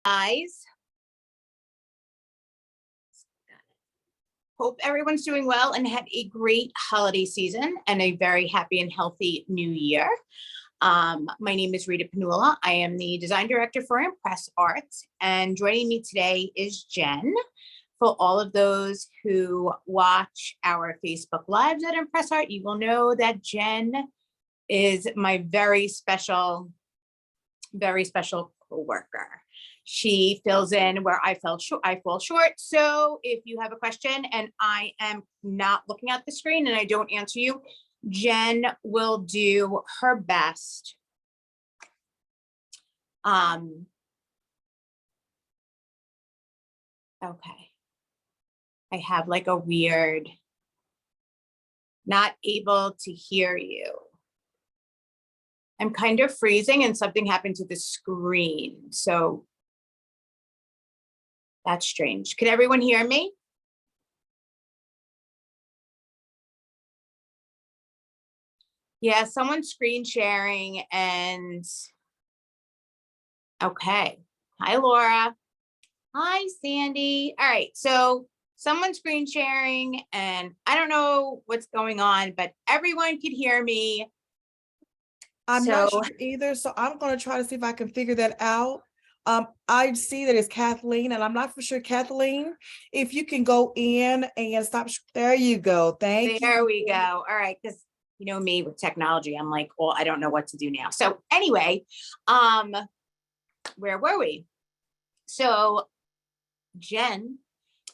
Guys, hope everyone's doing well and had a great holiday season and a very happy and healthy new year. My name is Rita Panula. I am the design director for ImpressArt, and joining me today is Jen. For all of those who watch our Facebook Lives at ImpressArt, you will know that Jen is my very special coworker. She fills in where I fall short. So if you have a question and I am not looking at the screen and I don't answer you, Jen will do her best. Okay. I have like a weird, not able to hear you. I'm kind of freezing and something happened to the screen. So that's strange. Can everyone hear me? Yeah, someone's screen sharing and okay. Hi, Laura. Hi, Sandy. All right, so someone's screen sharing and I don't know what's going on, but everyone could hear me. I'm not sure either, so I'm going to try to see if I can figure that out. I see that it's Kathleen, and I'm not for sure. Kathleen, if you can go in and stop. There you go. Thank you. There we go. All right, because you know me with technology, I'm like, well, I don't know what to do now. So anyway, where were we? So Jen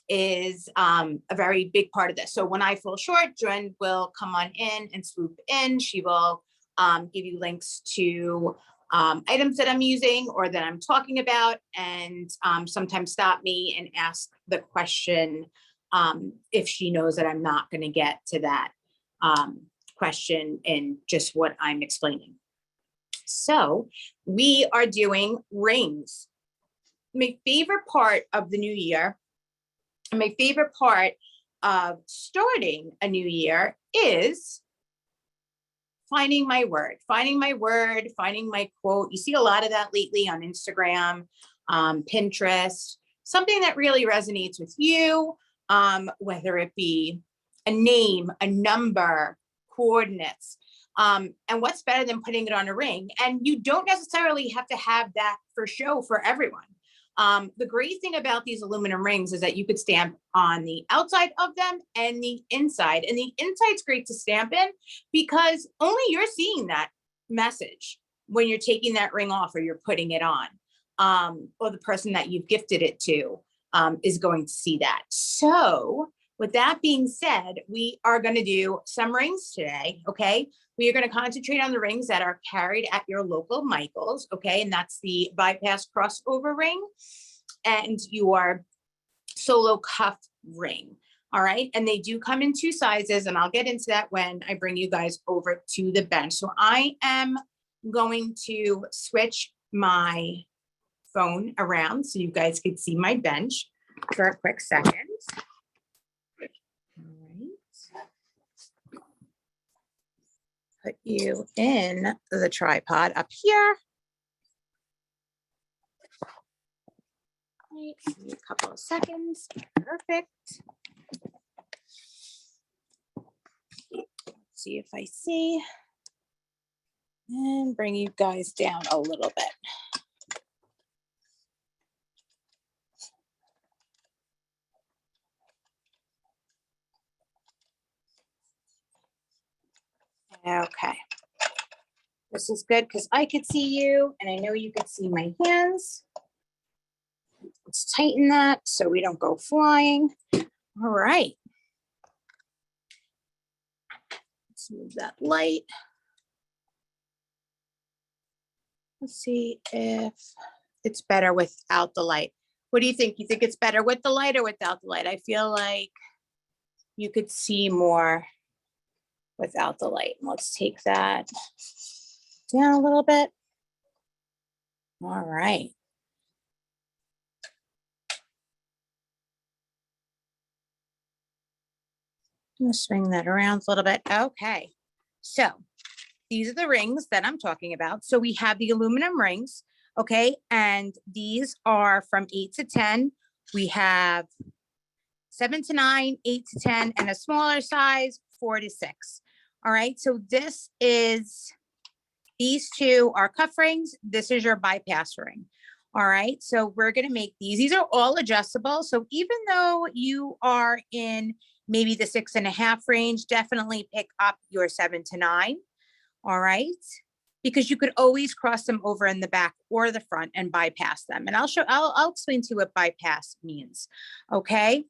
is a very big part of this. So when I fall short, Jen will come on in and swoop in. She will give you links to items that I'm using or that I'm talking about, and sometimes stop me and ask the question if she knows that I'm not going to get to that question in just what I'm explaining. So we are doing rings. My favorite part of the new year, and my favorite part of starting a new year is finding my word, finding my quote. You see a lot of that lately on Instagram, Pinterest, something that really resonates with you, whether it be a name, a number, coordinates. And what's better than putting it on a ring? And you don't necessarily have to have that for show for everyone. The great thing about these aluminum rings is that you could stamp on the outside of them and the inside. And the inside's great to stamp in because only you're seeing that message when you're taking that ring off or you're putting it on, or the person that you've gifted it to is going to see that. So with that being said, we are going to do some rings today, okay? We are going to concentrate on the rings that are carried at your local Michael's, okay? And that's the bypass crossover ring and your solo cuff ring, all right? And they do come in two sizes, and I'll get into that when I bring you guys over to the bench. So I am going to switch my phone around so you guys can see my bench for a quick second. Put you in the tripod up here. Right, a couple of seconds. Perfect. Let's see if I see. And bring you guys down a little bit. Okay, this is good because I could see you and I know you could see my hands. Let's tighten that so we don't go flying. All right. Let's move that light. Let's see if it's better without the light. What do you think? You think it's better with the light or without the light? I feel like you could see more without the light. Let's take that down a little bit. All right. I'm gonna swing that around a little bit. Okay, so these are the rings that I'm talking about. So we have the aluminum rings. Okay, and these are from 8 to 10. We have 7 to 9, 8 to 10, and a smaller size, 4 to 6. All right, so these two are cuff rings. This is your bypass ring. All right, so we're gonna make these. These are all adjustable. So even though you are in maybe the 6.5 range, definitely pick up your 7 to 9. All right, because you could always cross them over in the back or the front and bypass them. And I'll explain to you what bypass means. Okay,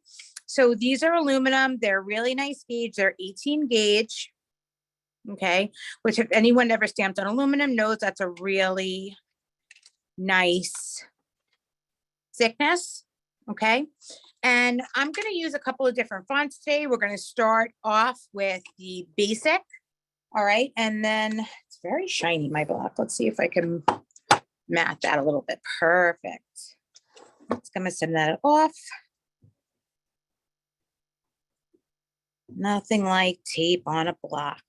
so these are aluminum. They're really nice gauge. They're 18 gauge. Okay, which if anyone ever stamped on aluminum knows that's a really nice thickness. Okay, and I'm going to use a couple of different fonts today. We're going to start off with the basic. All right, and then it's very shiny, my block. Let's see if I can matte that a little bit. Perfect. It's going to send that off. Nothing like tape on a block.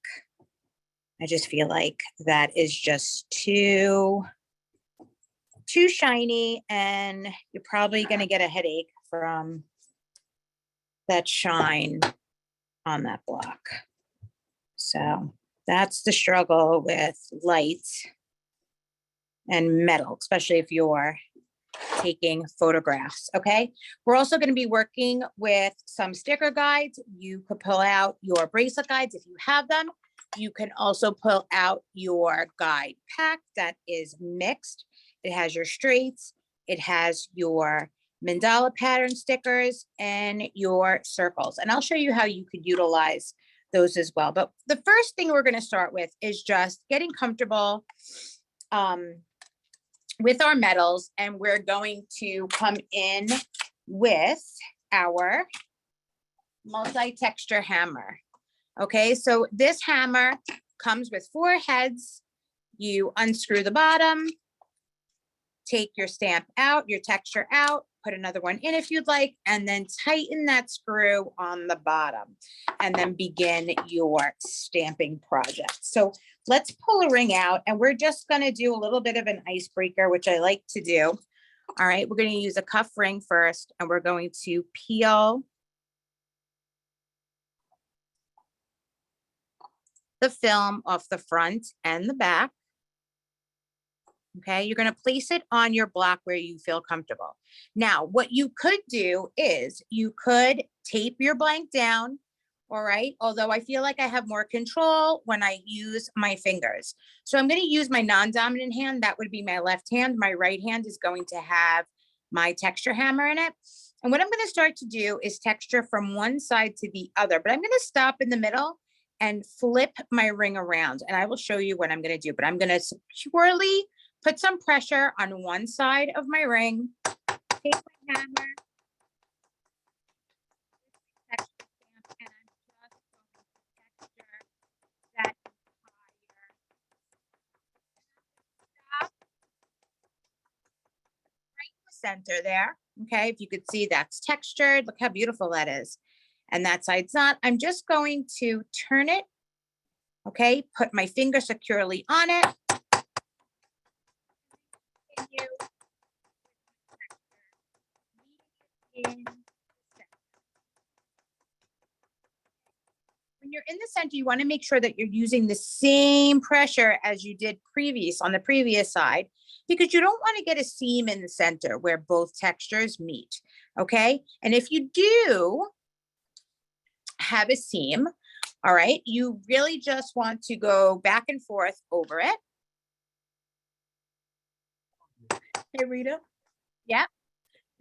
I just feel like that is just too shiny, and you're probably going to get a headache from that shine on that block. So that's the struggle with light and metal, especially if you're taking photographs. Okay, we're also going to be working with some sticker guides. You could pull out your bracelet guides if you have them. You can also pull out your guide pack that is mixed. It has your straights, it has your mandala pattern stickers, and your circles. And I'll show you how you could utilize those as well. But the first thing we're going to start with is just getting comfortable with our metals. And we're going to come in with our multi-texture hammer. Okay, so this hammer comes with 4 heads. You unscrew the bottom, take your stamp out, your texture out, put another one in if you'd like, and then tighten that screw on the bottom, and then begin your stamping project. So let's pull a ring out, and we're just gonna do a little bit of an icebreaker, which I like to do. All right, we're gonna use a cuff ring first, and we're going to peel the film off the front and the back. Okay, you're going to place it on your block where you feel comfortable. Now, what you could do is you could tape your blank down. All right, although I feel like I have more control when I use my fingers. So I'm going to use my non-dominant hand. That would be my left hand. My right hand is going to have my texture hammer in it. And what I'm going to start to do is texture from one side to the other, but I'm going to stop in the middle and flip my ring around, and I will show you what I'm going to do. But I'm going to securely put some pressure on one side of my ring, take my hammer, texture stamp, and I'm just going to texture that entire stop right in the center there. Okay, if you could see, that's textured. Look how beautiful that is. And that side's not. I'm just going to turn it. Okay, put my finger securely on it. When you're in the center, you want to make sure that you're using the same pressure as you did on the previous side, because you don't want to get a seam in the center where both textures meet. Okay, and if you do have a seam, all right, you really just want to go back and forth over it. Hey, Rita. Yeah.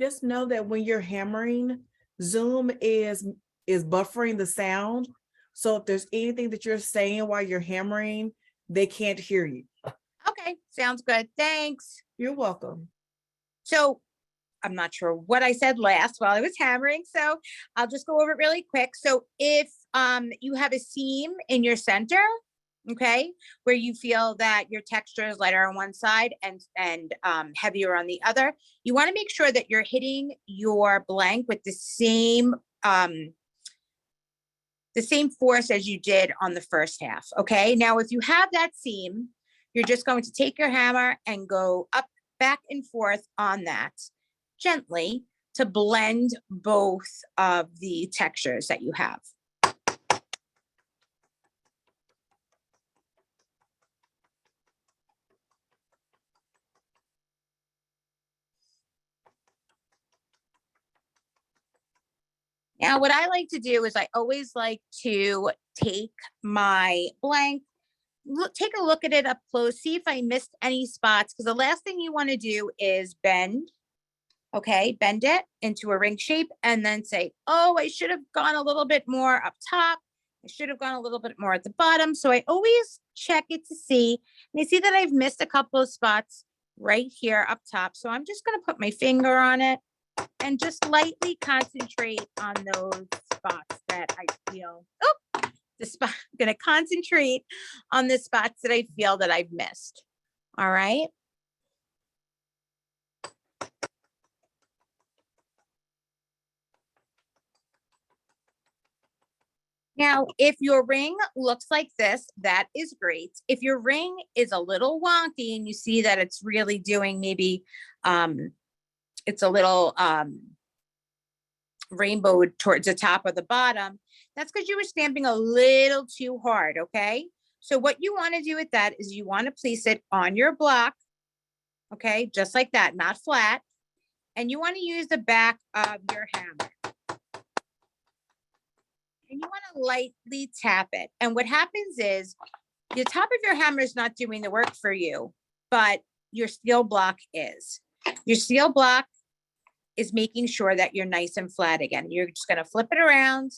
Just know that when you're hammering, Zoom is buffering the sound. So if there's anything that you're saying while you're hammering, they can't hear you. Okay, sounds good. Thanks. You're welcome. So I'm not sure what I said last while I was hammering, so I'll just go over it really quick. So if you have a seam in your center, okay, where you feel that your texture is lighter on one side and heavier on the other, you want to make sure that you're hitting your blank with the same force as you did on the first half. Okay, now if you have that seam, you're just going to take your hammer and go up back and forth on that gently to blend both of the textures that you have. Now, what I like to do is I always like to take my blank, take a look at it up close, see if I missed any spots, because the last thing you want to do is bend, okay, bend it into a ring shape and then say, oh, I should have gone a little bit more up top. I should have gone a little bit more at the bottom. So I always check it to see, and I see that I've missed a couple of spots right here up top. So I'm just going to put my finger on it and just lightly concentrate on those spots that I feel, I'm going to concentrate on the spots that I feel that I've missed. All right. Now, if your ring looks like this, that is great. If your ring is a little wonky and you see that it's really doing maybe, it's a little rainbow towards the top or the bottom, that's because you were stamping a little too hard, okay? So what you want to do with that is you want to place it on your block, okay? Just like that, not flat. And you want to use the back of your hammer. And you want to lightly tap it. And what happens is the top of your hammer is not doing the work for you, but your steel block is. Your steel block is making sure that you're nice and flat again. You're just going to flip it around.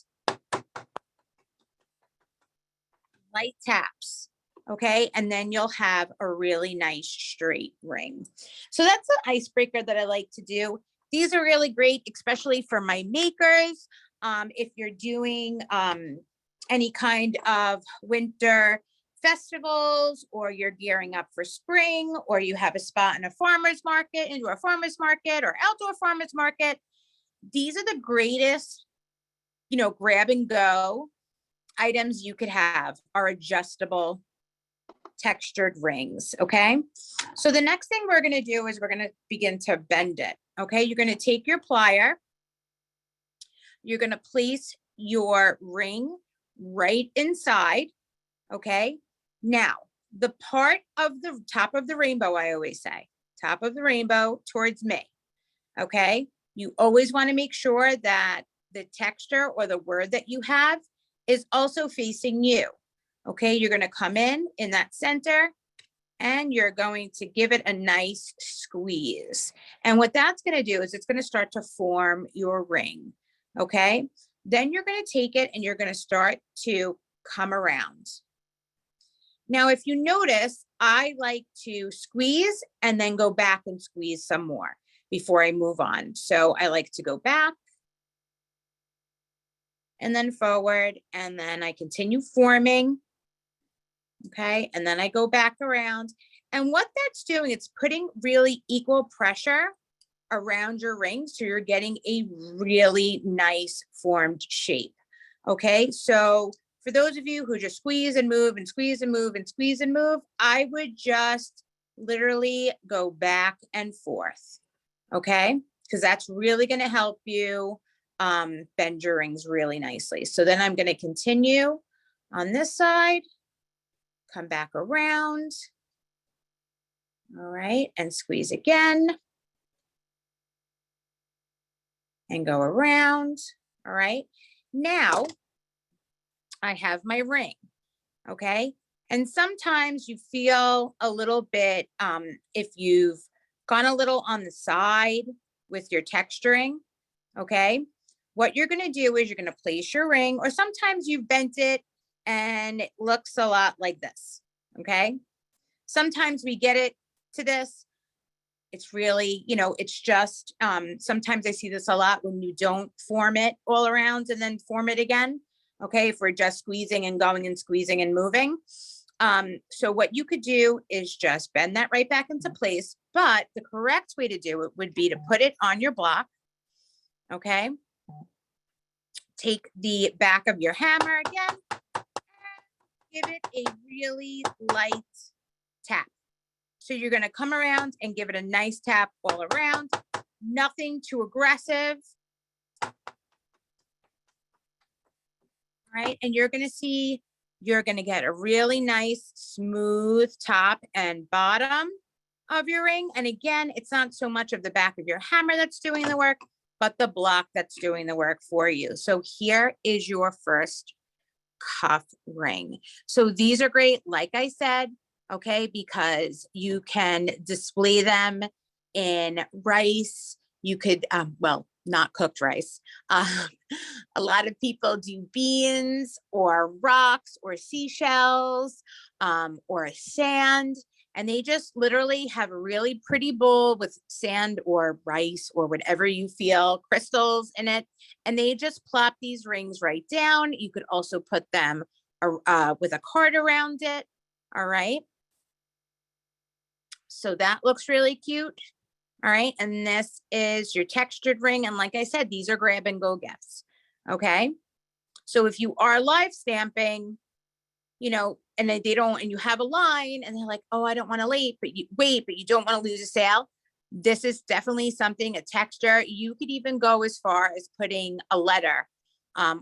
Light taps, okay? And then you'll have a really nice straight ring. So that's an icebreaker that I like to do. These are really great, especially for my makers. If you're doing any kind of winter festivals, or you're gearing up for spring, or you have a spot in a farmer's market, indoor farmer's market or outdoor farmer's market, these are the greatest, grab and go items you could have, are adjustable textured rings. Okay. So the next thing we're going to do is we're going to begin to bend it. Okay. You're going to take your plier. You're going to place your ring right inside. Okay. Now, the part of the top of the rainbow, I always say, top of the rainbow towards me. Okay. You always want to make sure that the texture or the word that you have is also facing you. Okay. You're going to come in that center and you're going to give it a nice squeeze. And what that's going to do is it's going to start to form your ring. Okay. Then you're going to take it and you're going to start to come around. Now, if you notice, I like to squeeze and then go back and squeeze some more before I move on. So I like to go back and then forward, and then I continue forming. Okay. And then I go back around. And what that's doing, it's putting really equal pressure around your ring. So you're getting a really nice formed shape. Okay. So for those of you who just squeeze and move and squeeze and move and squeeze and move, I would just literally go back and forth. Okay. Because that's really going to help you bend your rings really nicely. So then I'm going to continue on this side, come back around. All right. And squeeze again. And go around. All right. Now I have my ring. Okay. And sometimes you feel a little bit, if you've gone a little on the side with your texturing. Okay. What you're going to do is you're going to place your ring, or sometimes you've bent it and it looks a lot like this. Okay. Sometimes we get it to this. It's really, it's just, sometimes I see this a lot when you don't form it all around and then form it again. Okay. If we're just squeezing and going and squeezing and moving. So what you could do is just bend that right back into place. But the correct way to do it would be to put it on your block. Okay. Take the back of your hammer again. Give it a really light tap. So you're gonna come around and give it a nice tap all around, nothing too aggressive. Right, and you're gonna see, you're gonna get a really nice smooth top and bottom of your ring. And again, it's not so much of the back of your hammer that's doing the work, but the block that's doing the work for you. So here is your first cuff ring. So these are great, like I said, okay, because you can display them in rice. You could, well, not cooked rice. A lot of people do beans or rocks or seashells or sand, and they just literally have a really pretty bowl with sand or rice or whatever you feel, crystals in it, and they just plop these rings right down. You could also put them with a card around it. All right. So that looks really cute. All right. And this is your textured ring. And like I said, these are grab and go gifts. Okay. So if you are live stamping, you know, and they don't, and you have a line and they're like, oh, I don't want to wait, but you don't want to lose a sale. This is definitely something, a texture. You could even go as far as putting a letter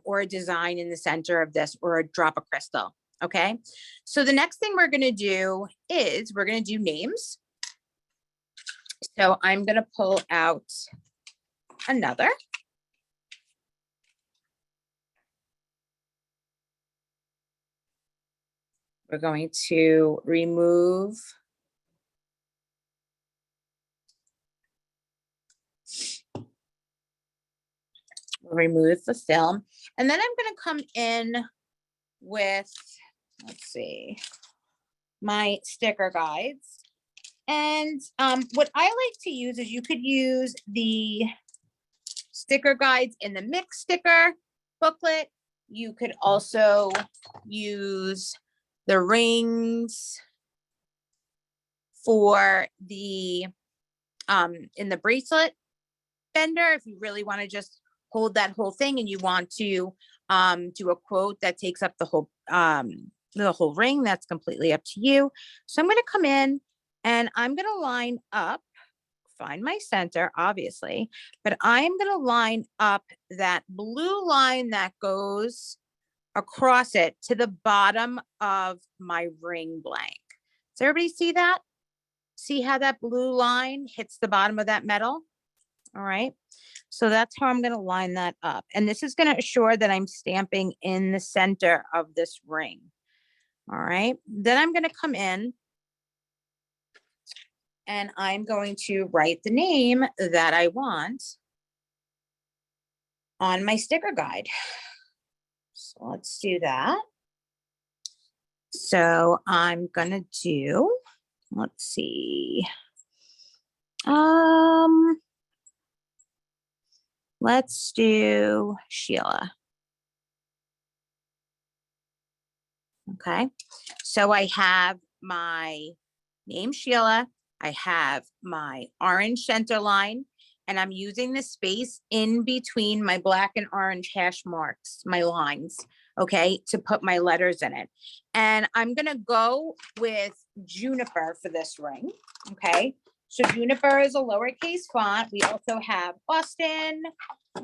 or a design in the center of this, or a drop of crystal. Okay. So the next thing we're going to do is we're going to do names. So I'm going to pull out another. We're going to remove the film. And then I'm going to come in with, let's see, my sticker guides. And what I like to use is, you could use the sticker guides in the mix sticker booklet. You could also use the rings for the in the bracelet bender, if you really want to just hold that whole thing and you want to do a quote that takes up the whole ring. That's completely up to you. So I'm going to come in and I'm going to line up, find my center, obviously, but I'm going to line up that blue line that goes across it to the bottom of my ring blank. Does everybody see that? See how that blue line hits the bottom of that metal? All right. So that's how I'm going to line that up. And this is going to assure that I'm stamping in the center of this ring. All right. Then I'm going to come in and I'm going to write the name that I want on my sticker guide. So let's do that. So I'm going to do, let's see. Let's do Sheila. Okay. So I have my name, Sheila. I have my orange center line, and I'm using the space in between my black and orange hash marks, my lines, okay, to put my letters in it. And I'm going to go with Juniper for this ring, okay? So Juniper is a lowercase font. We also have Austin,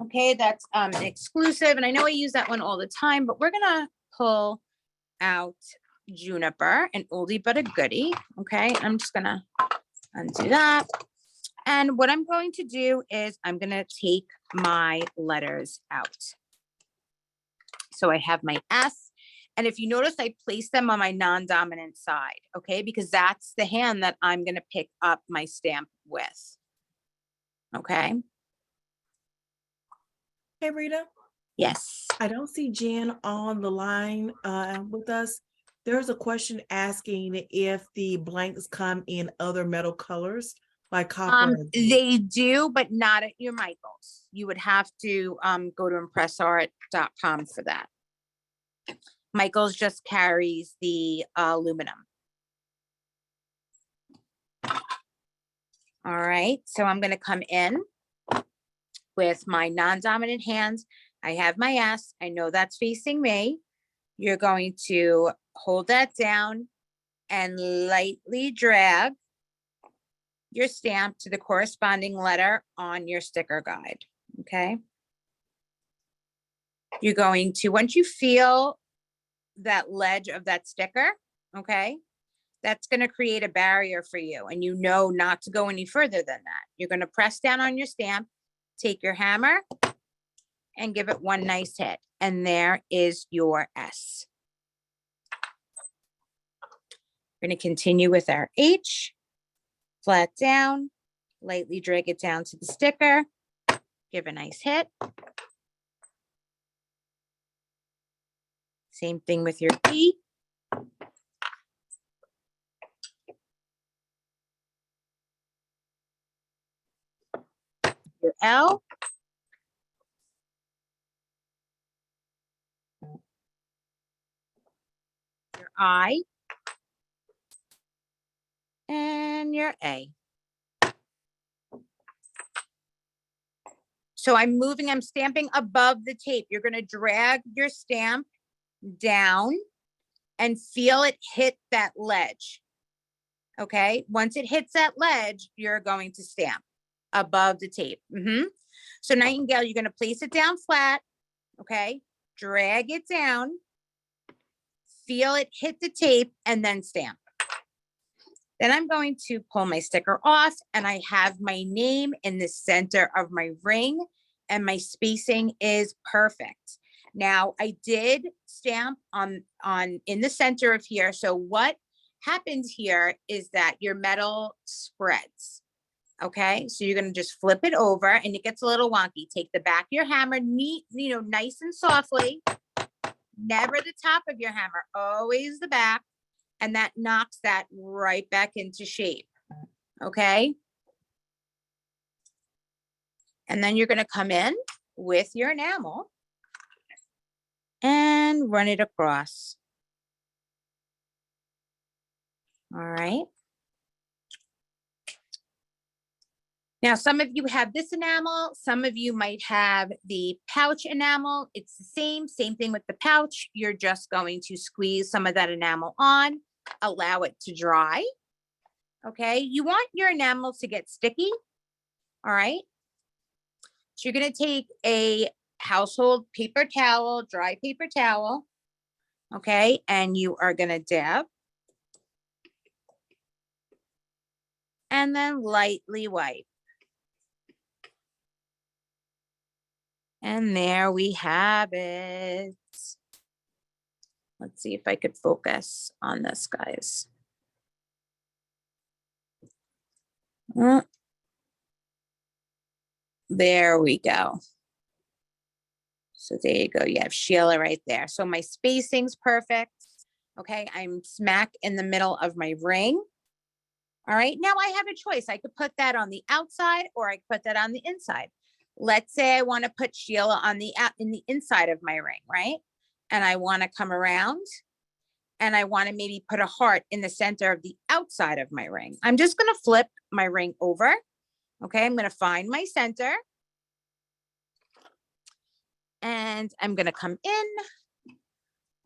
okay, that's an exclusive. And I know I use that one all the time, but we're going to pull out Juniper, an oldie but a goodie, okay? I'm just going to undo that. And what I'm going to do is I'm going to take my letters out. So I have my S. And if you notice, I placed them on my non-dominant side, okay? Because that's the hand that I'm going to pick up my stamp with, okay? Hey, Rita. Yes. I don't see Jen on the line with us. There's a question asking if the blanks come in other metal colors like copper. They do, but not at your Michaels. You would have to go to ImpressArt.com for that. Michaels just carries the aluminum. All right, so I'm going to come in with my non-dominant hands. I have my S. I know that's facing me. You're going to hold that down and lightly drag your stamp to the corresponding letter on your sticker guide, okay? You're going to, once you feel that ledge of that sticker, okay, that's going to create a barrier for you, and you know not to go any further than that. You're going to press down on your stamp, take your hammer, and give it one nice hit, and there is your S. We're going to continue with our H, flat down, lightly drag it down to the sticker, give a nice hit. Same thing with your E. Your L. Your I. And your A. So I'm stamping above the tape. You're going to drag your stamp down and feel it hit that ledge. Okay. Once it hits that ledge, you're going to stamp above the tape. So Nightingale, you're going to place it down flat. Okay. Drag it down, feel it hit the tape, and then stamp. Then I'm going to pull my sticker off, and I have my name in the center of my ring, and my spacing is perfect. Now I did stamp on in the center of here. So what happens here is that your metal spreads. Okay, so you're going to just flip it over, and it gets a little wonky. Take the back of your hammer, neat, nice and softly. Never the top of your hammer, always the back. And that knocks that right back into shape. Okay. And then you're going to come in with your enamel and run it across. All right. Now, some of you have this enamel. Some of you might have the pouch enamel. It's the same thing with the pouch. You're just going to squeeze some of that enamel on, allow it to dry. Okay. You want your enamel to get sticky. All right. So you're going to take a household paper towel, dry paper towel. Okay. And you are going to dab. And then lightly wipe. And there we have it. Let's see if I could focus on this, guys. There we go. So there you go. You have Sheila right there. So my spacing's perfect. Okay, I'm smack in the middle of my ring. All right, now I have a choice. I could put that on the outside, or I could put that on the inside. Let's say I want to put Sheila on the in the inside of my ring, right? And I want to come around, and I want to maybe put a heart in the center of the outside of my ring. I'm just going to flip my ring over. Okay, I'm going to find my center. And I'm going to come in.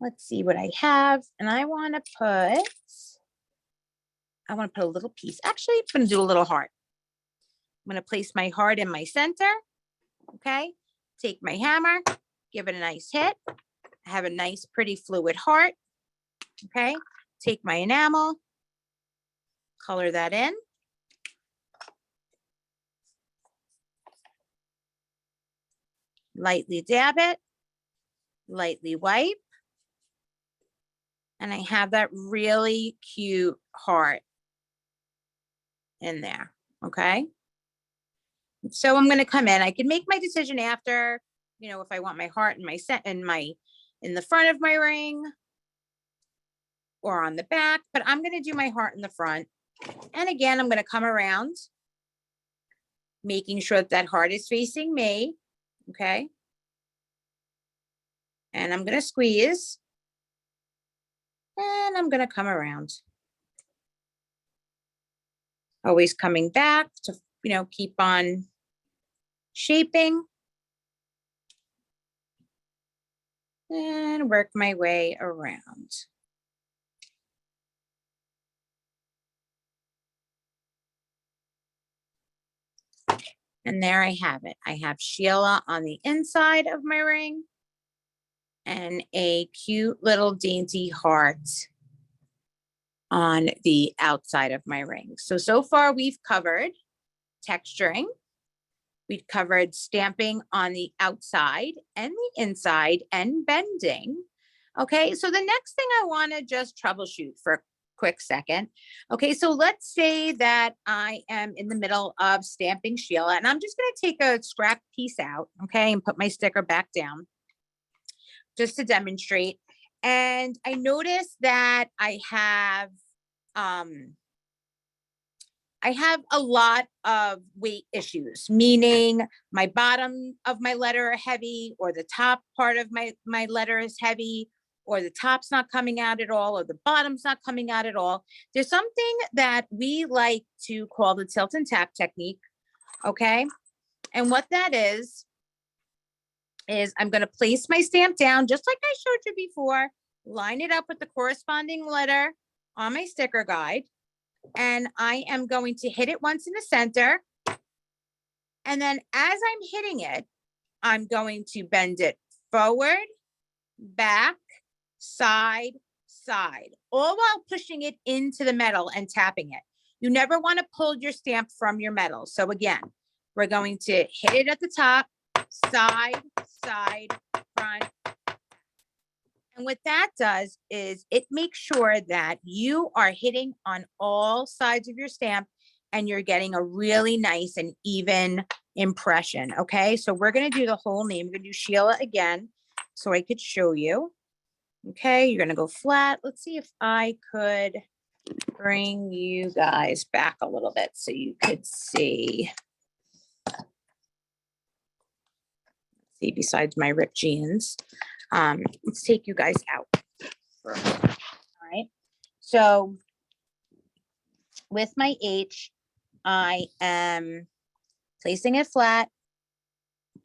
Let's see what I have. And I want to put a little piece. Actually, I'm going to do a little heart. I'm going to place my heart in my center. Okay. Take my hammer, give it a nice hit. I have a nice, pretty fluid heart. Okay. Take my enamel, color that in. Lightly dab it, lightly wipe. And I have that really cute heart in there. Okay. So I'm going to come in. I can make my decision after, if I want my heart in my set in the front of my ring or on the back, but I'm going to do my heart in the front. And again, I'm going to come around, making sure that heart is facing me. Okay. And I'm going to squeeze, and I'm going to come around. Always coming back to, keep on shaping and work my way around. And there I have it. I have Sheila on the inside of my ring and a cute little dainty heart on the outside of my ring. So far we've covered texturing. We've covered stamping on the outside and the inside and bending. Okay, so the next thing I want to just troubleshoot for a quick second. Okay, so let's say that I am in the middle of stamping Sheila, and I'm just going to take a scrap piece out, okay, and put my sticker back down just to demonstrate. And I noticed that I have a lot of weight issues, meaning my bottom of my letter are heavy, or the top part of my letter is heavy, or the top's not coming out at all, or the bottom's not coming out at all. There's something that we like to call the tilt and tap technique, okay? And what that is I'm going to place my stamp down, just like I showed you before, line it up with the corresponding letter on my sticker guide. And I am going to hit it once in the center. And then as I'm hitting it, I'm going to bend it forward, back, side, side, all while pushing it into the metal and tapping it. You never want to pull your stamp from your metal. So again, we're going to hit it at the top, side, side, front. And what that does is it makes sure that you are hitting on all sides of your stamp and you're getting a really nice and even impression. Okay, so we're going to do the whole name. We're going to do Sheila again so I could show you. Okay, you're going to go flat. Let's see if I could bring you guys back a little bit so you could see. See, besides my ripped jeans. Let's take you guys out for a minute. All right. So with my H, I am placing it flat,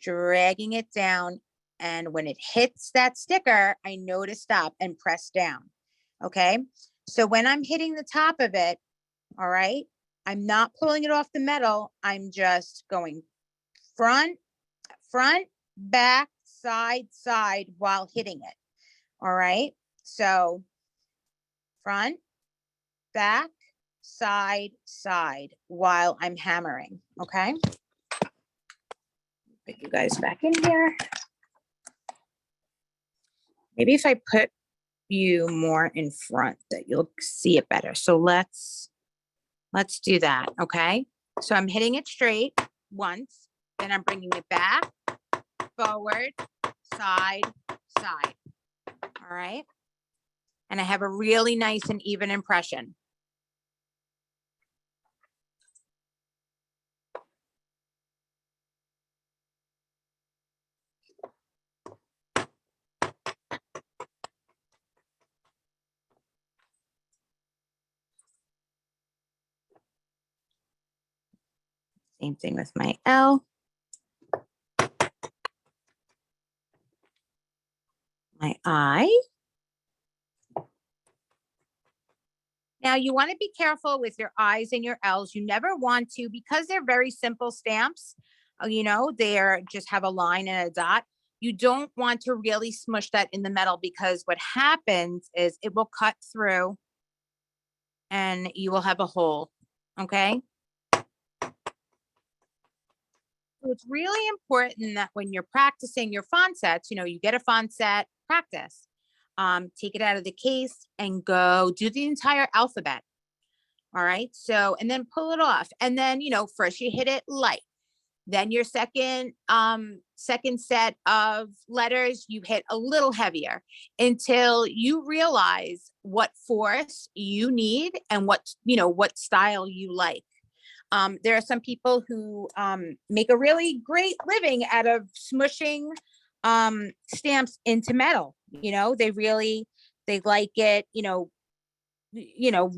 dragging it down. And when it hits that sticker, I know to stop and press down. Okay. So when I'm hitting the top of it, all right, I'm not pulling it off the metal. I'm just going front, back, side, side while hitting it. All right. So front, back, side, side while I'm hammering. Okay. Put you guys back in here. Maybe if I put you more in front that you'll see it better. So let's do that. Okay. So I'm hitting it straight once, then I'm bringing it back, forward, side, side. All right. And I have a really nice and even impression. Same thing with my L. My I. Now you want to be careful with your I's and your L's. You never want to, because they're very simple stamps, you know, they're just have a line and a dot. You don't want to really smush that in the metal, because what happens is it will cut through and you will have a hole. Okay. So it's really important that when you're practicing your font sets, you know, you get a font set, practice, take it out of the case and go do the entire alphabet. All right. So, and then pull it off. And then, you know, first you hit it light. Then your second set of letters, you hit a little heavier until you realize what force you need and what, you know, what style you like. There are some people who make a really great living out of smushing stamps into metal. You know, they like it, you know,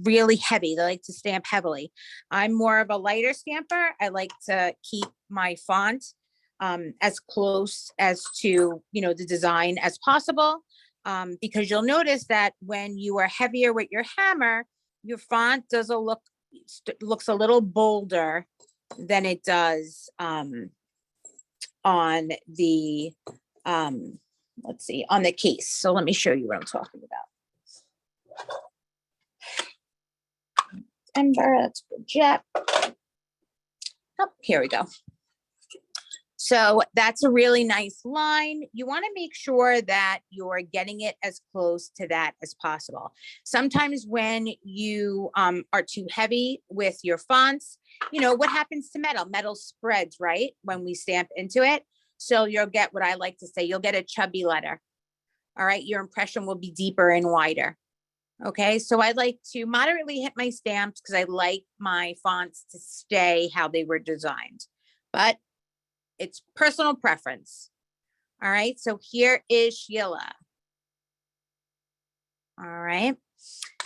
really heavy. They like to stamp heavily. I'm more of a lighter stamper. I like to keep my font as close as to, you know, the design as possible, because you'll notice that when you are heavier with your hammer, your font looks a little bolder than it does on the, let's see, on the case. So let me show you what I'm talking about. Ember, that's Bridgette. Oh, here we go. So that's a really nice line. You want to make sure that you're getting it as close to that as possible. Sometimes when you are too heavy with your fonts, you know, what happens to metal? Metal spreads, right? When we stamp into it. So you'll get what I like to say, you'll get a chubby letter. All right. Your impression will be deeper and wider. Okay. So I like to moderately hit my stamps because I like my fonts to stay how they were designed, but it's personal preference. All right. So here is Sheila. All right.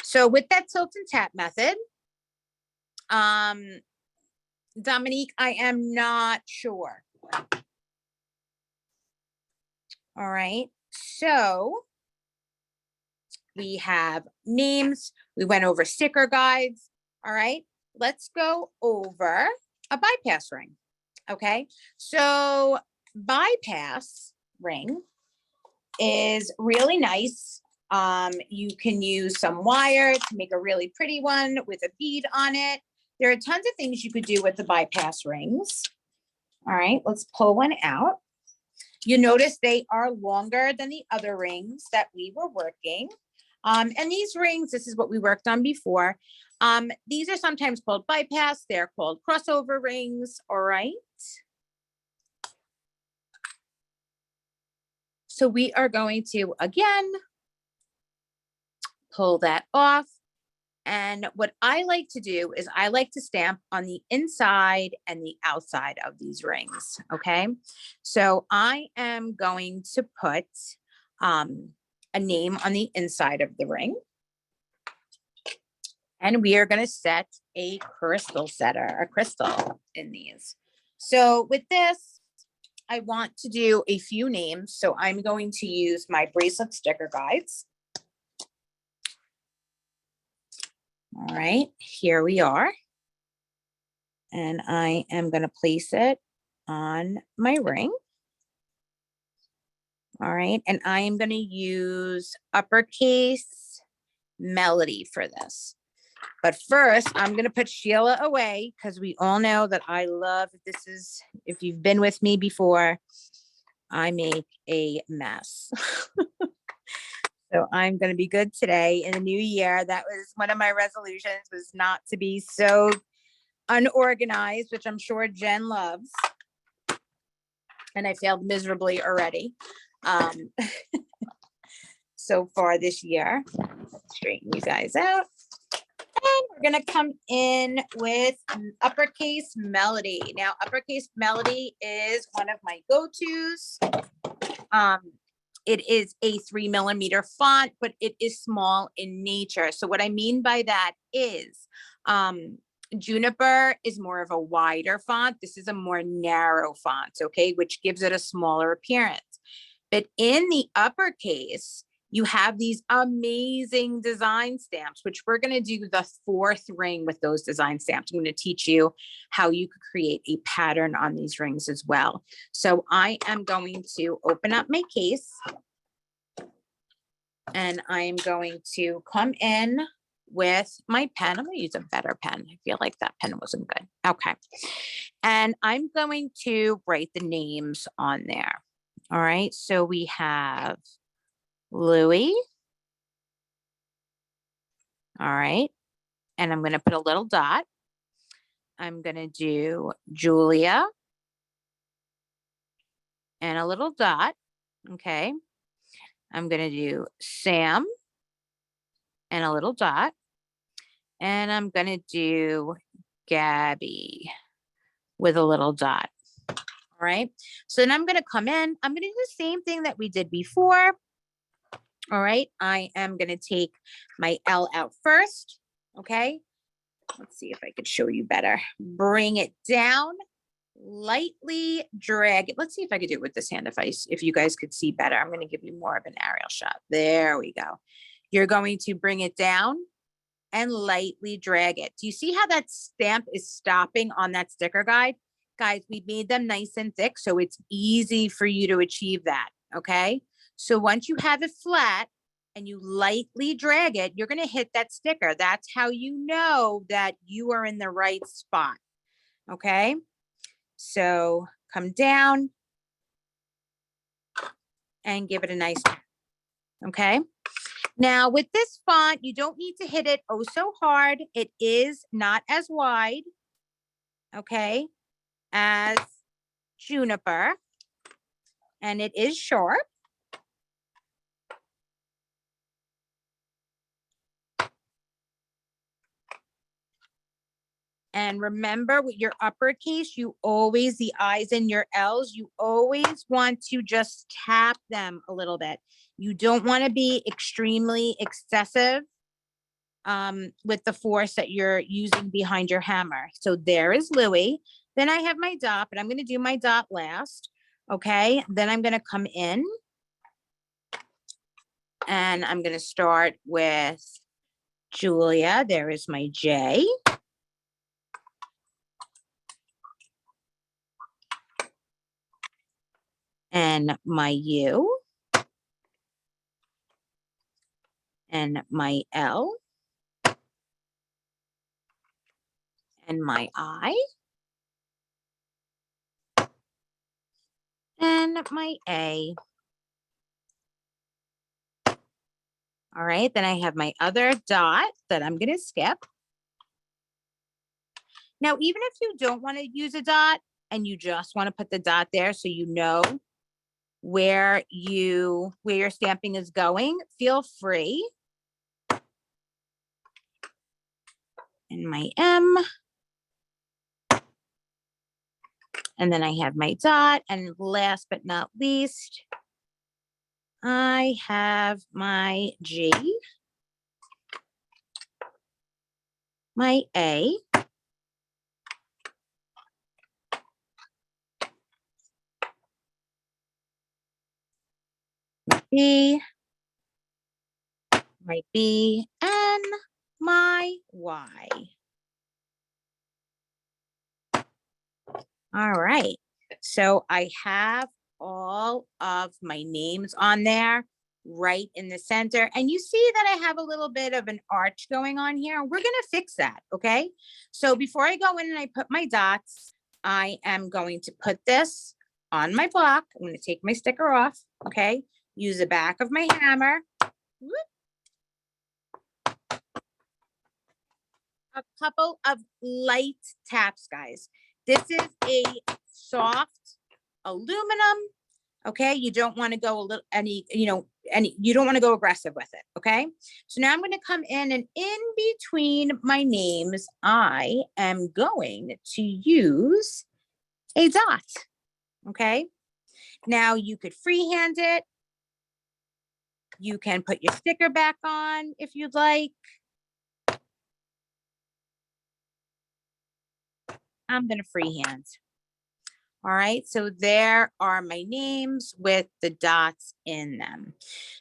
So with that tilt and tap method, Dominique, I am not sure. All right. So we have names. We went over sticker guides. All right. Let's go over a bypass ring. Okay. So bypass ring is really nice. You can use some wire to make a really pretty one with a bead on it. There are tons of things you could do with the bypass rings. All right, let's pull one out. You notice they are longer than the other rings that we were working. And these rings, this is what we worked on before. These are sometimes called bypass. They're called crossover rings. All right. So we are going to, again, pull that off. And what I like to do is I like to stamp on the inside and the outside of these rings. Okay. So I am going to put a name on the inside of the ring. And we are going to set a crystal setter, a crystal in these. So with this, I want to do a few names. So I'm going to use my bracelet sticker guides. All right, here we are. And I am going to place it on my ring. All right, and I am going to use Uppercase Melody for this. But first, I'm going to put Sheila away because we all know that I love, if you've been with me before, I make a mess. So I'm going to be good today in the new year. That was one of my resolutions, was not to be so unorganized, which I'm sure Jen loves. And I failed miserably already so far this year. Straighten you guys out. And we're going to come in with Uppercase Melody. Now, Uppercase Melody is one of my go-tos. It is a 3mm font, but it is small in nature. So what I mean by that is Juniper is more of a wider font. This is a more narrow font, okay, which gives it a smaller appearance. But in the Uppercase, you have these amazing design stamps, which we're going to do the 4th ring with those design stamps. I'm going to teach you how you could create a pattern on these rings as well. So I am going to open up my case and I'm going to come in with my pen. I'm going to use a better pen. I feel like that pen wasn't good. Okay. And I'm going to write the names on there. All right. So we have Louis. All right. And I'm going to put a little dot. I'm going to do Julia and a little dot. Okay. I'm going to do Sam and a little dot. And I'm going to do Gabby with a little dot. All right. So then I'm going to come in. I'm going to do the same thing that we did before. All right, I am going to take my L out first. Okay, let's see if I could show you better. Bring it down, lightly drag it. Let's see if I could do it with this hand. If you guys could see better, I'm going to give you more of an aerial shot. There we go. You're going to bring it down and lightly drag it. Do you see how that stamp is stopping on that sticker guide? Guys, we made them nice and thick, so it's easy for you to achieve that, okay? So once you have it flat and you lightly drag it, you're gonna hit that sticker. That's how you know that you are in the right spot, okay? So come down and give it a nice tap, okay? Now with this font, you don't need to hit it oh so hard. It is not as wide, okay, as Juniper, and it is sharp. And remember with your uppercase, you always, the I's and your L's, you always want to just tap them a little bit. You don't want to be extremely excessive with the force that you're using behind your hammer. So there is Louis. Then I have my dot, but I'm going to do my dot last. Okay. Then I'm going to come in and I'm going to start with Julia. There is my J. And my U. And my L. And my I. And my A. All right, then I have my other dot that I'm going to skip. Now, even if you don't want to use a dot and you just want to put the dot there so you know where your stamping is going, feel free. And my M. And then I have my dot. And last but not least, I have my G, my A, B, my B, and my Y. All right, so I have all of my names on there right in the center. And you see that I have a little bit of an arch going on here. We're gonna fix that, okay? So before I go in and I put my dots, I am going to put this on my block. I'm gonna take my sticker off, okay? Use the back of my hammer. Whoop. A couple of light taps, guys. This is a soft aluminum. Okay, you don't want to go a little you don't want to go aggressive with it. Okay, so now I'm going to come in and in between my names, I am going to use a dot. Okay, now you could freehand it. You can put your sticker back on if you'd like. I'm going to freehand. All right, so there are my names with the dots in them.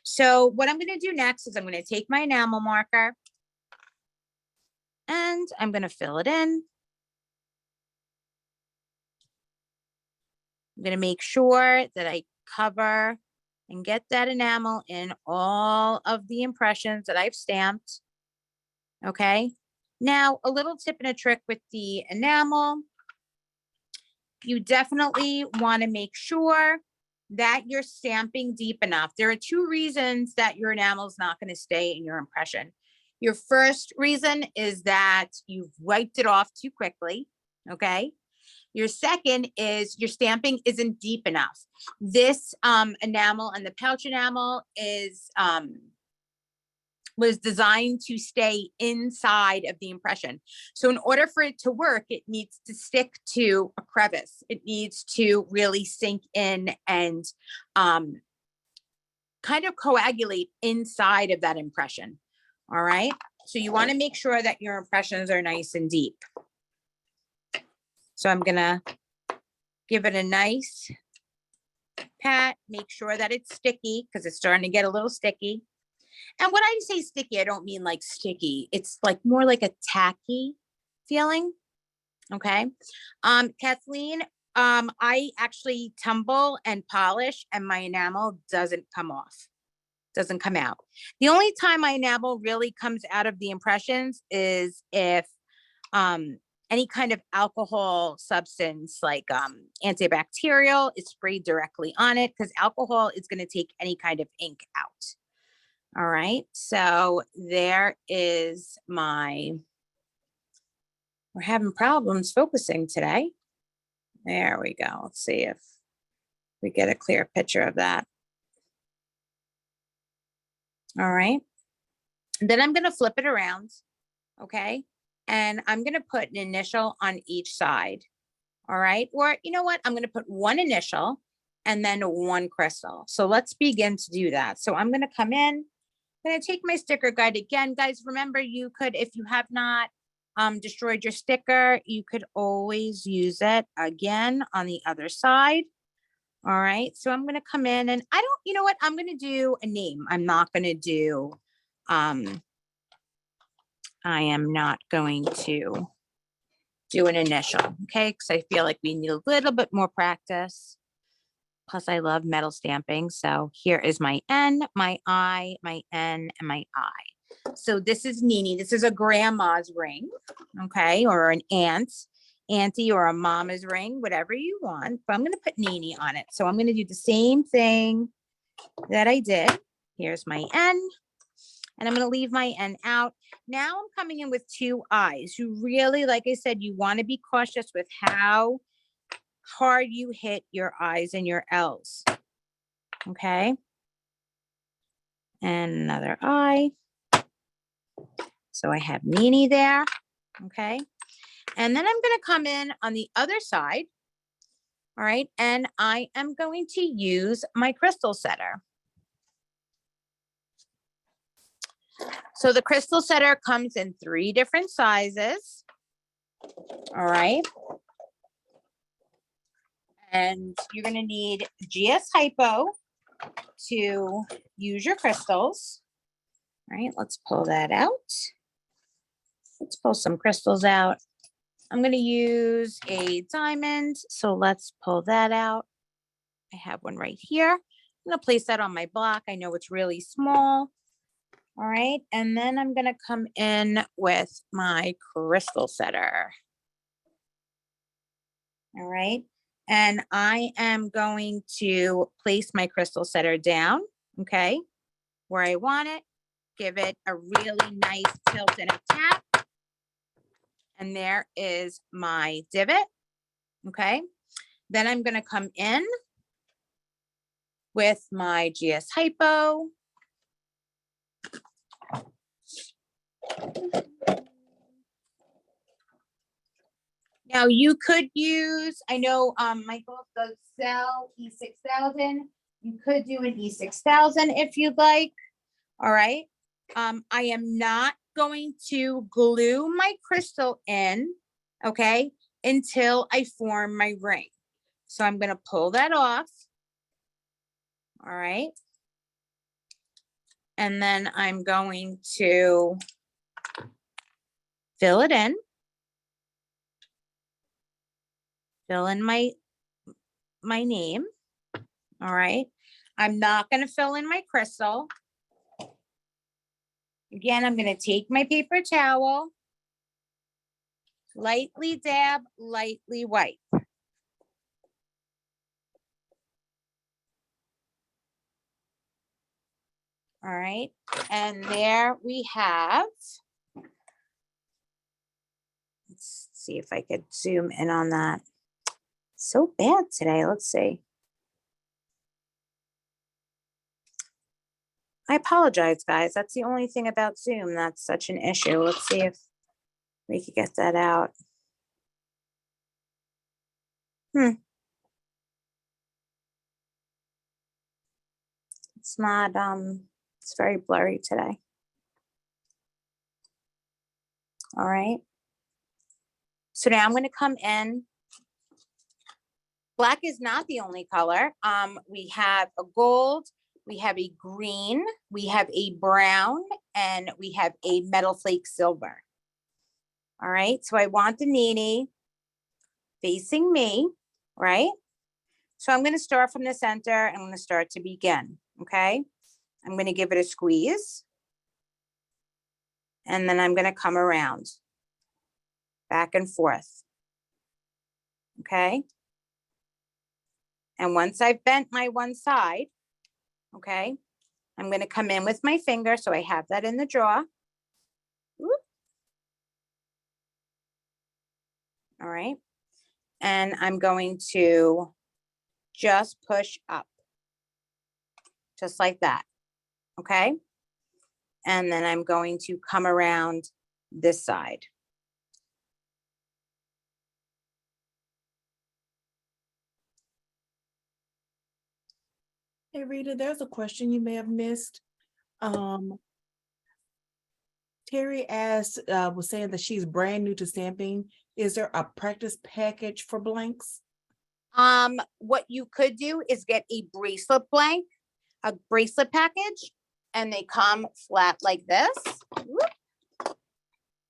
So what I'm going to do next is I'm going to take my enamel marker and I'm going to fill it in. I'm going to make sure that I cover and get that enamel in all of the impressions that I've stamped. Okay, now a little tip and a trick with the enamel. You definitely want to make sure that you're stamping deep enough. There are two reasons that your enamel is not going to stay in your impression. Your first reason is that you've wiped it off too quickly, okay? Your second is your stamping isn't deep enough. This enamel and the pouch enamel was designed to stay inside of the impression. So in order for it to work, it needs to stick to a crevice. It needs to really sink in and kind of coagulate inside of that impression. All right. So you want to make sure that your impressions are nice and deep. So I'm going to give it a nice pat, make sure that it's sticky because it's starting to get a little sticky. And when I say sticky, I don't mean like sticky. It's like more like a tacky feeling. Okay. Kathleen, I actually tumble and polish and my enamel doesn't come off, doesn't come out. The only time my enamel really comes out of the impressions is if any kind of alcohol substance like antibacterial is sprayed directly on it, because alcohol is going to take any kind of ink out. All right, so there is my, we're having problems focusing today. There we go. Let's see if we get a clear picture of that. All right. Then I'm going to flip it around. Okay. And I'm going to put an initial on each side. All right. Or you know what? I'm going to put one initial and then one crystal. So let's begin to do that. So I'm going to come in. I'm going to take my sticker guide again. Guys, remember, you could, if you have not destroyed your sticker, you could always use it again on the other side. All right. So I'm going to come in and I don't, you know what? I'm going to do a name. I'm not going to do, I am not going to do an initial. Okay. Because I feel like we need a little bit more practice. Plus I love metal stamping. So here is my N, my I, my N, and my I. So this is Nini. This is a grandma's ring. Okay. Or an auntie or a mama's ring, whatever you want. But I'm going to put Nini on it. So I'm going to do the same thing that I did. Here's my N. And I'm going to leave my N out. Now I'm coming in with two I's. You really, like I said, you want to be cautious with how hard you hit your I's and your L's. Okay. And another I. So I have Nini there. Okay. And then I'm going to come in on the other side. All right. And I am going to use my crystal setter. So the crystal setter comes in 3 different sizes. All right. And you're going to need GS Hypo to use your crystals. All right. Let's pull that out. Let's pull some crystals out. I'm going to use a diamond. So let's pull that out. I have one right here. I'm going to place that on my block. I know it's really small. All right. And then I'm going to come in with my crystal setter. All right. And I am going to place my crystal setter down. Okay. Where I want it. Give it a really nice tilt and a tap. And there is my divot. Okay. Then I'm going to come in with my GS Hypo. Now you could use, I know Michael does sell E6000. You could do an E6000 if you'd like. All right. I am not going to glue my crystal in, okay, until I form my ring. So I'm going to pull that off. All right. And then I'm going to fill it in. Fill in my name. All right. I'm not going to fill in my crystal. Again, I'm going to take my paper towel, lightly dab, lightly wipe. All right. And there we have, let's see if I could zoom in on that. So bad today. Let's see. I apologize, guys. That's the only thing about Zoom that's such an issue. Let's see if we could get that out. It's not, it's very blurry today. All right. So now I'm going to come in. Black is not the only color. We have a gold, we have a green, we have a brown, and we have a metal flake silver. All right, so I want the Nini facing me, right? So I'm gonna start from the center. I'm gonna start to begin, okay? I'm gonna give it a squeeze. And then I'm gonna come around, back and forth, okay? And once I've bent my one side, okay, I'm gonna come in with my finger, so I have that in the drawer. Whoop. All right, and I'm going to just push up, just like that, okay? And then I'm going to come around this side. Hey, Rita, there's a question you may have missed. Terry asked, was saying that she's brand new to stamping. Is there a practice package for blanks? What you could do is get a bracelet blank, a bracelet package, and they come flat like this. Whoop.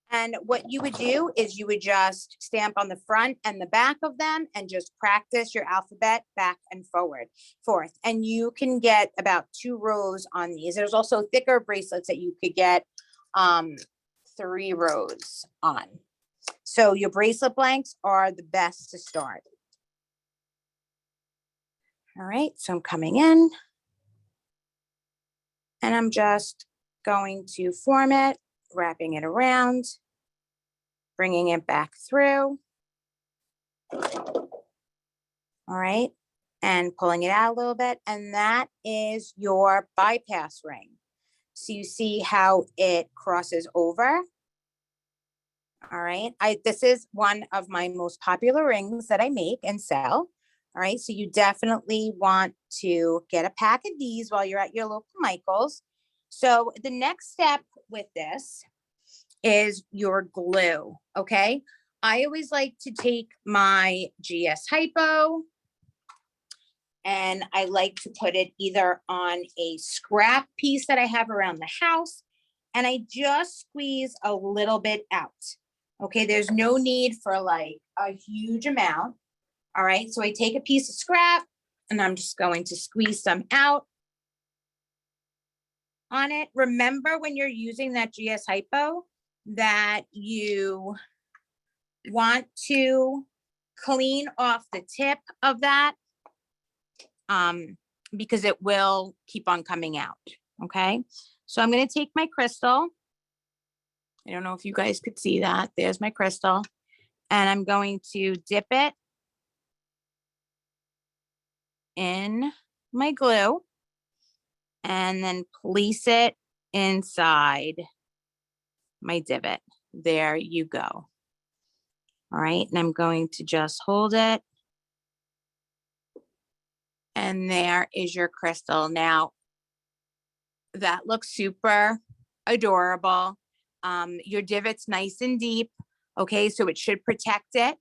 And what you would do is you would just stamp on the front and the back of them and just practice your alphabet back and forth. And you can get about 2 rows on these. There's also thicker bracelets that you could get 3 rows on. So your bracelet blanks are the best to start. All right, so I'm coming in and I'm just going to form it, wrapping it around, bringing it back through. All right, and pulling it out a little bit. And that is your bypass ring. So you see how it crosses over. All right, this is one of my most popular rings that I make and sell. All right, so you definitely want to get a pack of these while you're at your local Michael's. So the next step with this is your glue, okay? I always like to take my GS Hypo and I like to put it either on a scrap piece that I have around the house and I just squeeze a little bit out. Okay, there's no need for like a huge amount. All right, so I take a piece of scrap and I'm just going to squeeze some out on it. Remember when you're using that GS Hypo that you want to clean off the tip of that because it will keep on coming out, okay? So I'm gonna take my crystal. I don't know if you guys could see that. There's my crystal. And I'm going to dip it in my glue and then place it inside my divot. There you go. All right, and I'm going to just hold it. And there is your crystal. Now, that looks super adorable. Your divot's nice and deep, okay? So it should protect it.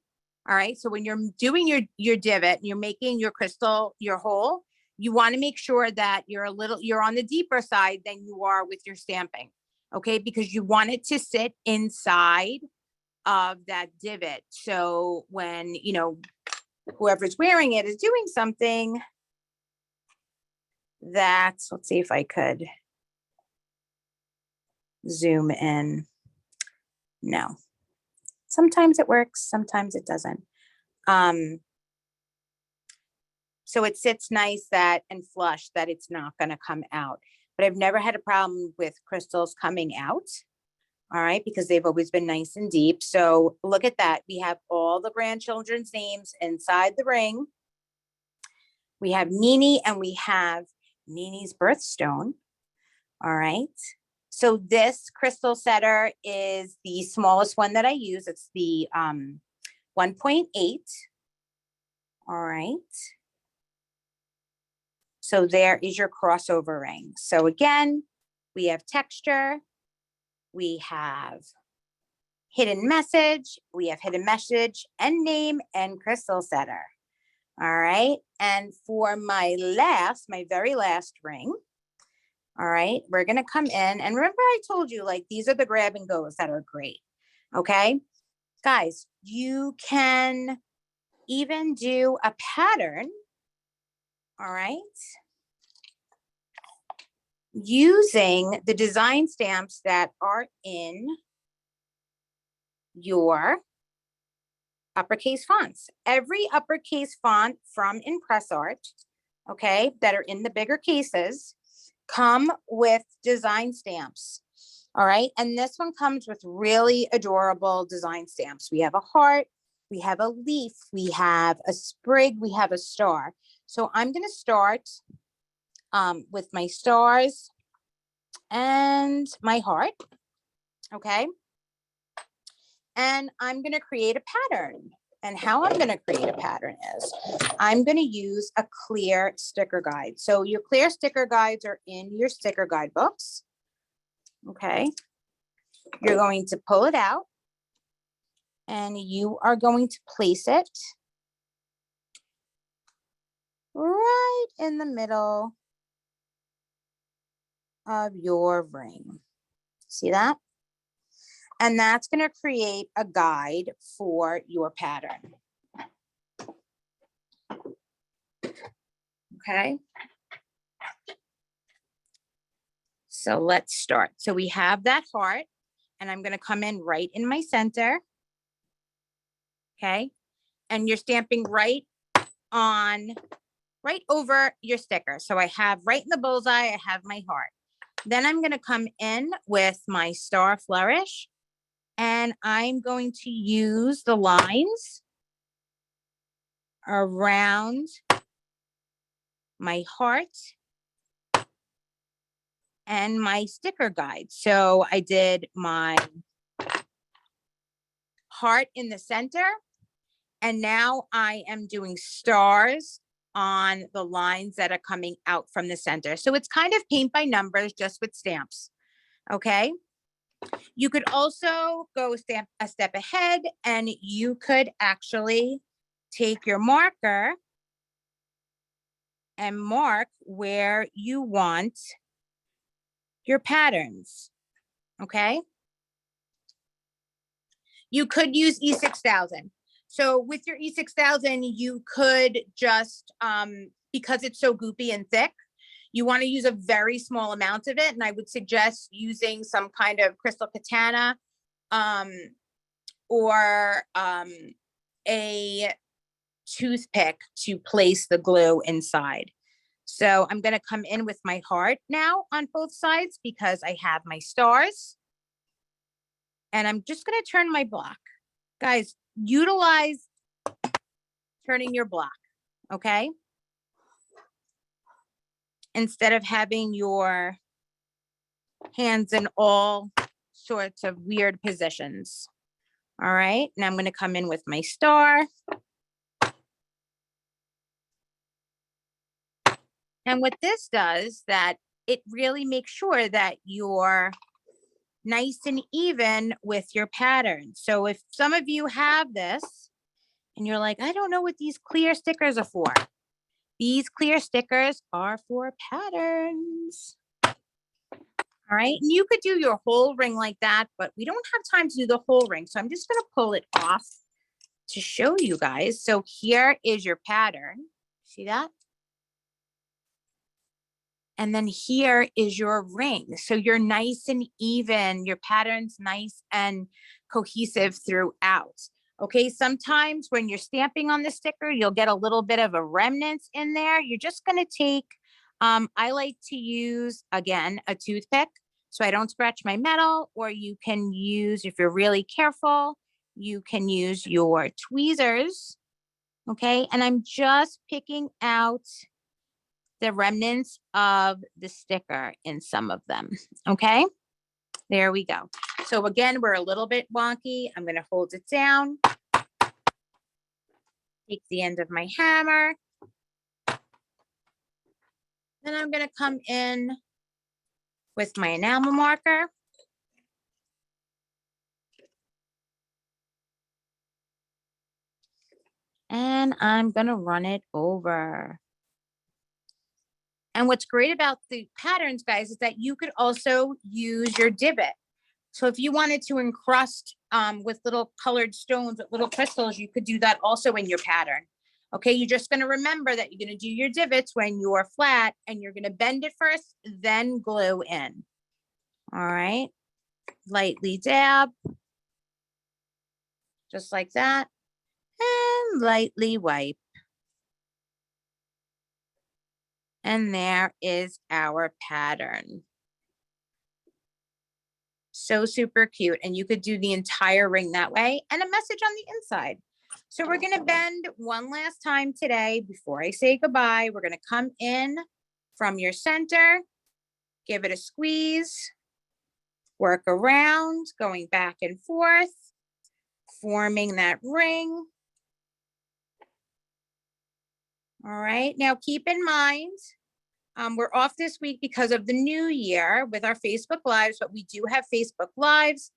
All right, so when you're doing your divot, you're making your crystal, your hole, you wanna make sure that you're on the deeper side than you are with your stamping, okay? Because you want it to sit inside of that divot. So when, you know, whoever's wearing it is doing something, let's see if I could zoom in. No. Sometimes it works, sometimes it doesn't. So it sits nice and flush that it's not gonna come out. But I've never had a problem with crystals coming out, all right, because they've always been nice and deep. So look at that. We have all the grandchildren's names inside the ring. We have Nini and we have Nini's birthstone, all right. So this crystal setter is the smallest one that I use. It's the 1.8. All right. So there is your crossover ring. So again, we have texture, we have hidden message and name and crystal setter. All right. And for my very last ring, all right, we're going to come in. And remember, I told you, like, these are the grab and goes that are great. Okay. Guys, you can even do a pattern. All right. Using the design stamps that are in your uppercase fonts. Every uppercase font from ImpressArt, okay, that are in the bigger cases, come with design stamps. All right, and this one comes with really adorable design stamps. We have a heart, we have a leaf, we have a sprig, we have a star. So I'm going to start with my stars and my heart, okay? And I'm going to create a pattern. And how I'm going to create a pattern is I'm going to use a clear sticker guide. So your clear sticker guides are in your sticker guide books. Okay. You're going to pull it out and you are going to place it right in the middle of your ring. See that? And that's going to create a guide for your pattern. Okay. So let's start. So we have that heart and I'm going to come in right in my center. Okay. And you're stamping right over your sticker. So I have right in the bullseye, I have my heart. Then I'm going to come in with my star flourish and I'm going to use the lines around my heart and my sticker guide. So I did my heart in the center and now I am doing stars on the lines that are coming out from the center. So it's kind of paint by numbers, just with stamps. Okay. You could also go a step ahead and you could actually take your marker and mark where you want your patterns. Okay. You could use E6000. So with your E6000, you could just, because it's so goopy and thick, you want to use a very small amount of it. And I would suggest using some kind of crystal katana or a toothpick to place the glue inside. So I'm going to come in with my heart now on both sides because I have my stars. And I'm just going to turn my block. Guys, utilize turning your block, okay? Instead of having your hands in all sorts of weird positions. All right, now I'm going to come in with my star. And what this does, that it really makes sure that you're nice and even with your pattern. So if some of you have this and you're like, I don't know what these clear stickers are for. These clear stickers are for patterns. All right, and you could do your whole ring like that, but we don't have time to do the whole ring. So I'm just going to pull it off to show you guys. So here is your pattern. See that? And then here is your ring. So you're nice and even, your pattern's nice and cohesive throughout. Okay, sometimes when you're stamping on the sticker, you'll get a little bit of a remnant in there. You're just gonna take, I like to use, again, a toothpick so I don't scratch my metal, or you can use, if you're really careful, you can use your tweezers, okay? And I'm just picking out the remnants of the sticker in some of them. Okay, there we go. So again, we're a little bit wonky. I'm going to hold it down. Take the end of my hammer. Then I'm going to come in with my enamel marker. And I'm gonna run it over. And what's great about the patterns, guys, is that you could also use your divot. So if you wanted to encrust with little colored stones, with little crystals, you could do that also in your pattern. Okay, you're just gonna remember that you're gonna do your divots when you're flat and you're gonna bend it first, then glue in. All right, lightly dab, just like that, and lightly wipe. And there is our pattern. So super cute. And you could do the entire ring that way and a message on the inside. So we're gonna bend one last time today before I say goodbye. We're gonna come in from your center, give it a squeeze, work around, going back and forth, forming that ring. All right, now keep in mind, we're off this week because of the new year with our Facebook Lives, but we do have Facebook Lives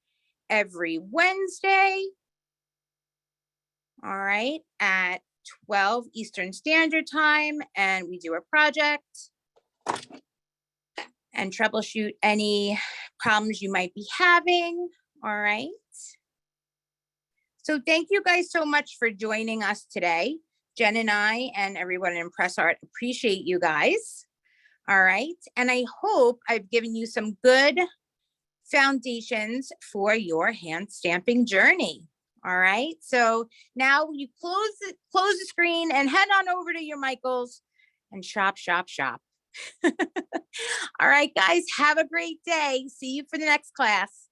every Wednesday. All right, at 12 Eastern Standard Time, and we do a project and troubleshoot any problems you might be having. All right. So thank you guys so much for joining us today. Jen and I and everyone in ImpressArt appreciate you guys. All right. And I hope I've given you some good foundations for your hand stamping journey. All right. So now you close the screen and head on over to your Michaels and shop, shop, shop. All right, guys, have a great day. See you for the next class.